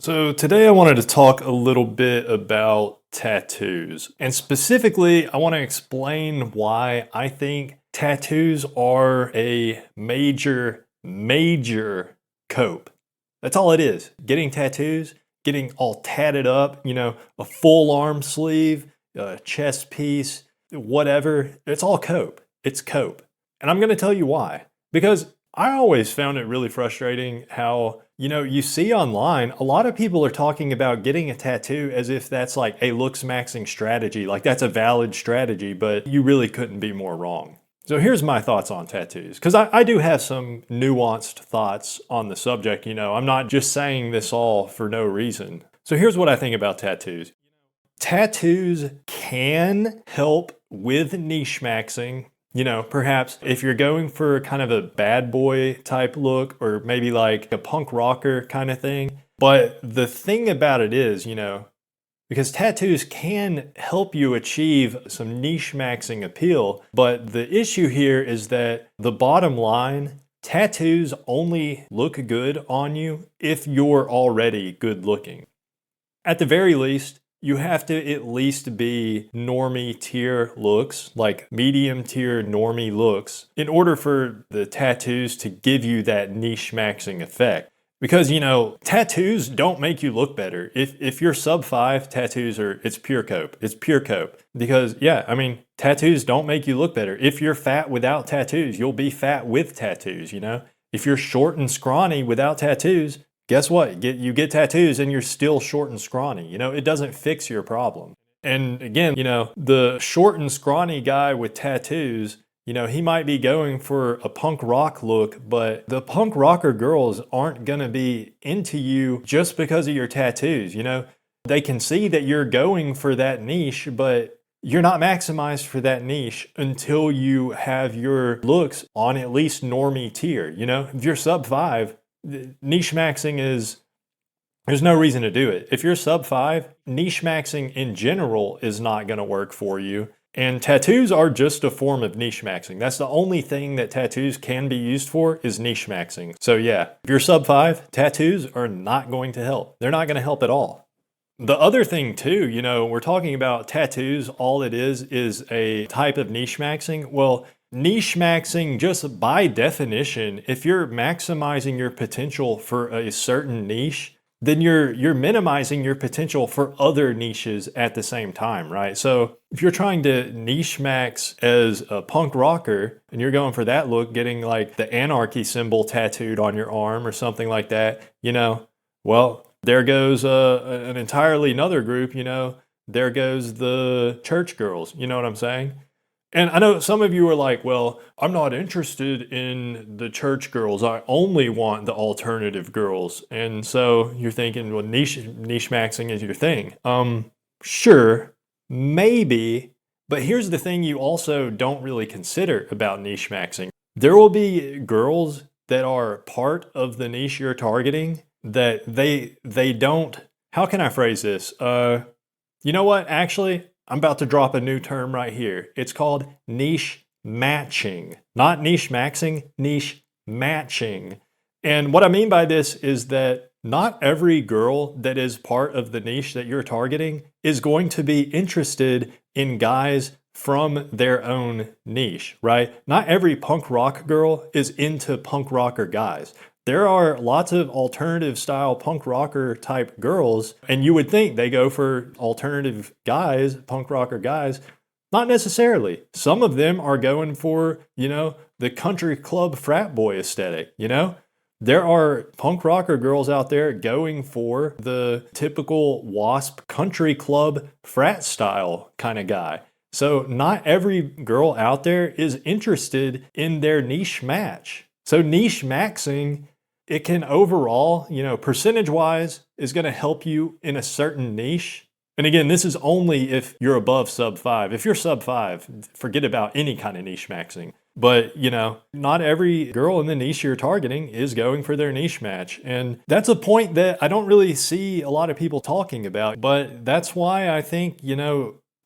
So today I wanted to talk a little bit about tattoos. And specifically, I want to explain why I think tattoos are a major cope. That's all it is. Getting tattoos, getting all tatted up, a full arm sleeve, a chest piece, whatever. It's all cope. It's cope. And I'm going to tell you why. Because I always found it really frustrating how, you see online, a lot of people are talking about getting a tattoo as if that's like a looksmaxxing strategy, like that's a valid strategy, but you really couldn't be more wrong. So here's my thoughts on tattoos, because I do have some nuanced thoughts on the subject. I'm not just saying this all for no reason. So here's what I think about tattoos. Tattoos can help with niche maxing. Perhaps if you're going for kind of a bad boy type look or maybe like a punk rocker kind of thing. But the thing about it is, because tattoos can help you achieve some niche maxing appeal. But the issue here is that the bottom line, tattoos only look good on you if you're already good looking. At the very least, you have to at least be normie tier looks, like medium tier normie looks, in order for the tattoos to give you that niche maxing effect. Because, tattoos don't make you look better. If you're sub 5, it's pure cope. It's pure cope. Because, tattoos don't make you look better. If you're fat without tattoos, you'll be fat with tattoos, If you're short and scrawny without tattoos, guess what? You get tattoos and you're still short and scrawny. It doesn't fix your problem. And again, the short and scrawny guy with tattoos, he might be going for a punk rock look, but the punk rocker girls aren't going to be into you just because of your tattoos. They can see that you're going for that niche, but you're not maximized for that niche until you have your looks on at least normie tier. If you're sub 5, niche maxing there's no reason to do it. If you're sub 5, niche maxing in general is not going to work for you. And tattoos are just a form of niche maxing. That's the only thing that tattoos can be used for is niche maxing. So yeah, if you're sub 5, tattoos are not going to help. They're not going to help at all. The other thing too, we're talking about tattoos. All it is a type of niche maxing. Well, niche maxing, just by definition, if you're maximizing your potential for a certain niche, then you're minimizing your potential for other niches at the same time, right? So if you're trying to niche max as a punk rocker and you're going for that look, getting like the anarchy symbol tattooed on your arm or something like that, well, there goes an entirely another group, there goes the church girls, you know what I'm saying? And I know some of you are like, well, I'm not interested in the church girls. I only want the alternative girls. And so you're thinking, well, niche maxing is your thing. Sure, maybe. But here's the thing you also don't really consider about niche maxing. There will be girls that are part of the niche you're targeting that they don't, how can I phrase this? You know what? Actually, I'm about to drop a new term right here. It's called niche matching. Not niche maxing, niche matching. And what I mean by this is that not every girl that is part of the niche that you're targeting is going to be interested in guys from their own niche, right? Not every punk rock girl is into punk rocker guys. There are lots of alternative style punk rocker type girls, and you would think they go for alternative guys, punk rocker guys. Not necessarily. Some of them are going for, the country club frat boy aesthetic, There are punk rocker girls out there going for the typical WASP country club frat style kind of guy. So not every girl out there is interested in their niche match. So niche maxing, it can overall, percentage-wise, is going to help you in a certain niche. And again, this is only if you're above sub 5. If you're sub 5, forget about any kind of niche maxing. But, not every girl in the niche you're targeting is going for their niche match. And that's a point that I don't really see a lot of people talking about. But that's why I think,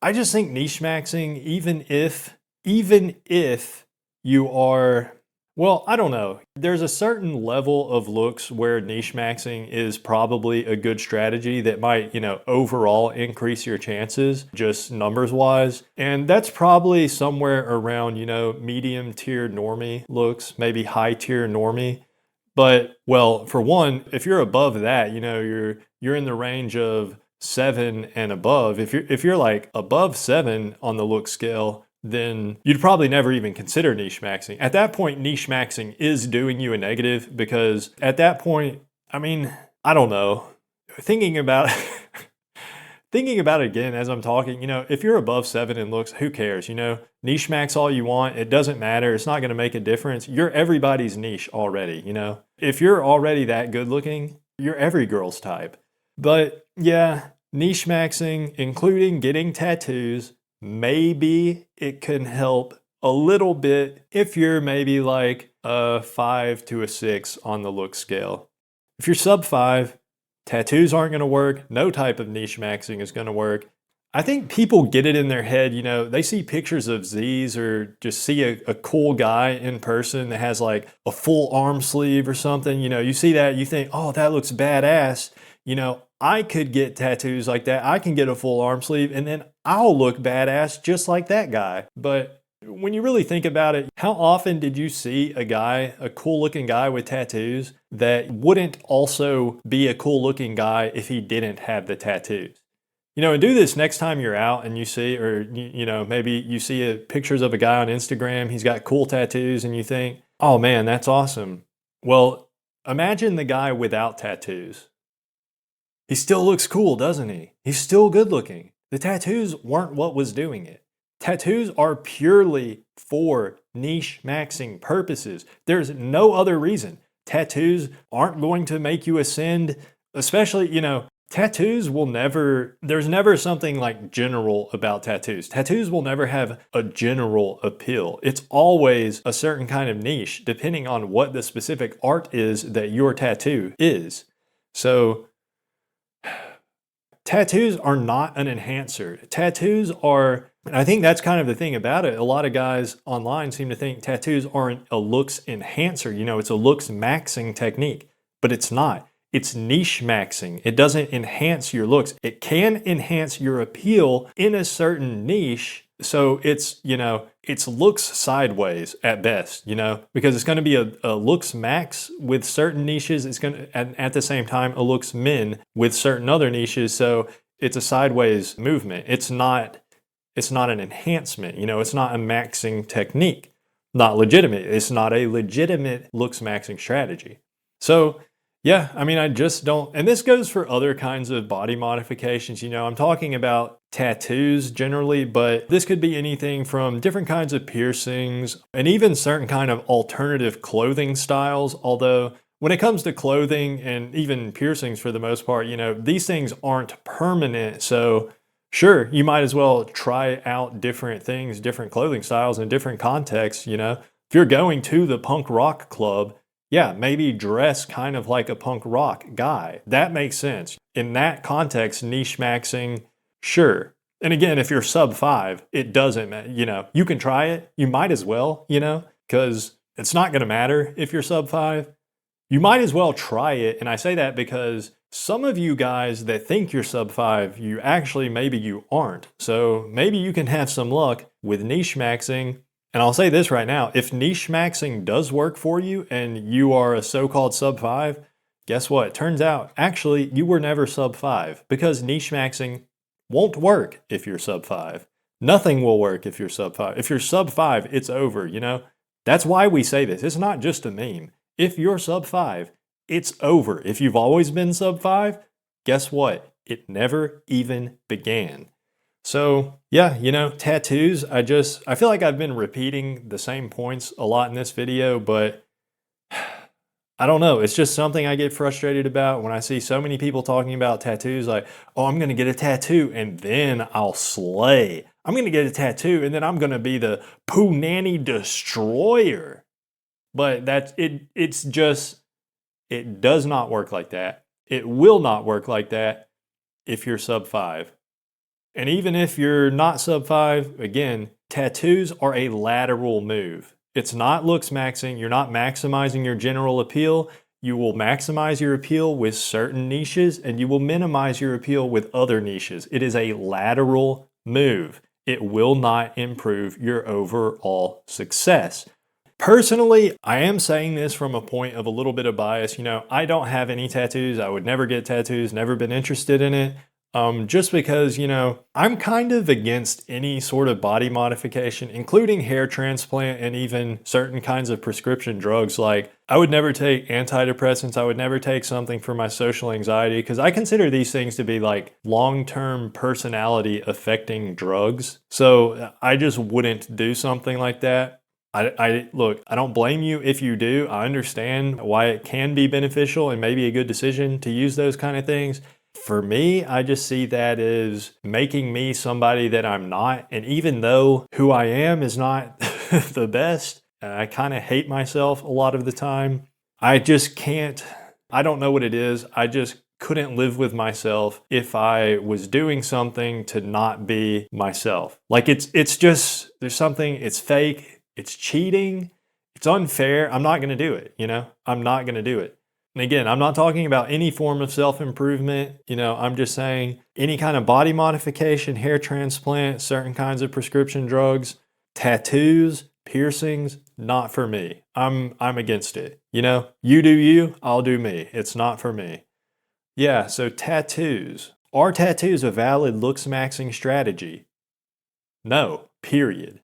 I just think niche maxing, even if you are Well, I don't know. There's a certain level of looks where niche maxing is probably a good strategy that might, overall increase your chances just numbers wise. And that's probably somewhere around, medium tier normie looks, maybe high tier normie. But well, for one, if you're above that, you're in the range of 7 and above. If you're like above 7 on the look scale, then you'd probably never even consider niche maxing. At that point, niche maxing is doing you a negative because at that point, I mean, I don't know. Thinking about thinking about it again as I'm talking, if you're above 7 in looks, who cares? Niche max all you want. It doesn't matter. It's not going to make a difference. You're everybody's niche already. If you're already that good looking, you're every girl's type. But yeah, niche maxing, including getting tattoos, maybe it can help a little bit if you're maybe like a 5 to a 6 on the look scale. If you're sub 5, tattoos aren't going to work. No type of niche maxing is going to work. I think people get it in their head, they see pictures of Z's or just see a cool guy in person that has like a full arm sleeve or something. You see that, you think, oh, that looks badass. I could get tattoos like that. I can get a full arm sleeve and then I'll look badass just like that guy. But when you really think about it, how often did you see a cool looking guy with tattoos that wouldn't also be a cool looking guy if he didn't have the tattoos? And do this next time you're out and you see, or, maybe you see pictures of a guy on Instagram, he's got cool tattoos and you think, oh man, that's awesome. Well, imagine the guy without tattoos. He still looks cool, doesn't he? He's still good looking. The tattoos weren't what was doing it. Tattoos are purely for niche maxing purposes. There's no other reason. Tattoos aren't going to make you ascend, especially, tattoos will never, there's never something like general about tattoos. Tattoos will never have a general appeal. It's always a certain kind of niche depending on what the specific art is that your tattoo is. So, tattoos are not an enhancer. Tattoos are, and I think that's kind of the thing about it. A lot of guys online seem to think tattoos aren't a looks enhancer. It's a looks maxing technique, but it's not. It's niche maxing. It doesn't enhance your looks. It can enhance your appeal in a certain niche. So it's looks sideways at best, because it's going to be a looks max with certain niches. It's going to, at the same time, a looks min with certain other niches. So it's a sideways movement. It's not an enhancement, it's not a maxing technique, not legitimate. It's not a legitimate looks maxing strategy. So yeah, I just don't, and this goes for other kinds of body modifications. I'm talking about tattoos generally, but this could be anything from different kinds of piercings and even certain kind of alternative clothing styles. Although when it comes to clothing and even piercings for the most part, these things aren't permanent. So sure, you might as well try out different things, different clothing styles in different contexts. If you're going to the punk rock club, yeah, maybe dress kind of like a punk rock guy. That makes sense. In that context, niche maxing, sure. And again, if you're sub 5, it doesn't matter. You can try it. You might as well, because it's not going to matter if you're sub 5. You might as well try it. And I say that because some of you guys that think you're sub 5, maybe you aren't. So maybe you can have some luck with niche maxing. And I'll say this right now, if niche maxing does work for you and you are a so-called sub 5, guess what? It turns out, actually, you were never sub 5 because niche maxing won't work if you're sub 5. Nothing will work if you're sub 5. If you're sub 5, it's over, That's why we say this. It's not just a meme. If you're sub 5, it's over. If you've always been sub 5, guess what? It never even began. So yeah, tattoos, I feel like I've been repeating the same points a lot in this video, but I don't know. It's just something I get frustrated about when I see so many people talking about tattoos like, oh, I'm going to get a tattoo and then I'll slay. I'm going to get a tattoo and then I'm going to be the poo nanny destroyer. But it does not work like that. It will not work like that if you're sub 5. And even if you're not sub 5, again, tattoos are a lateral move. It's not looksmaxxing. You're not maximizing your general appeal. You will maximize your appeal with certain niches and you will minimize your appeal with other niches. It is a lateral move. It will not improve your overall success. Personally, I am saying this from a point of a little bit of bias. I don't have any tattoos. I would never get tattoos, never been interested in it. Just because, I'm kind of against any sort of body modification, including hair transplant and even certain kinds of prescription drugs. Like, I would never take antidepressants. I would never take something for my social anxiety because I consider these things to be like long-term personality affecting drugs. So I just wouldn't do something like that. Look, I don't blame you if you do. I understand why it can be beneficial and maybe a good decision to use those kind of things. For me, I just see that as making me somebody that I'm not. And even though who I am is not the best, I kind of hate myself a lot of the time. I just can't, I don't know what it is. I just couldn't live with myself if I was doing something to not be myself. Like it's just, there's something, it's fake, it's cheating, it's unfair. I'm not going to do it, I'm not going to do it. And again, I'm not talking about any form of self-improvement. I'm just saying any kind of body modification, hair transplant, certain kinds of prescription drugs, tattoos, piercings, not for me. I'm against it. You do you, I'll do me. It's not for me. Yeah, so tattoos. Are tattoos a valid looksmaxxing strategy? No, period.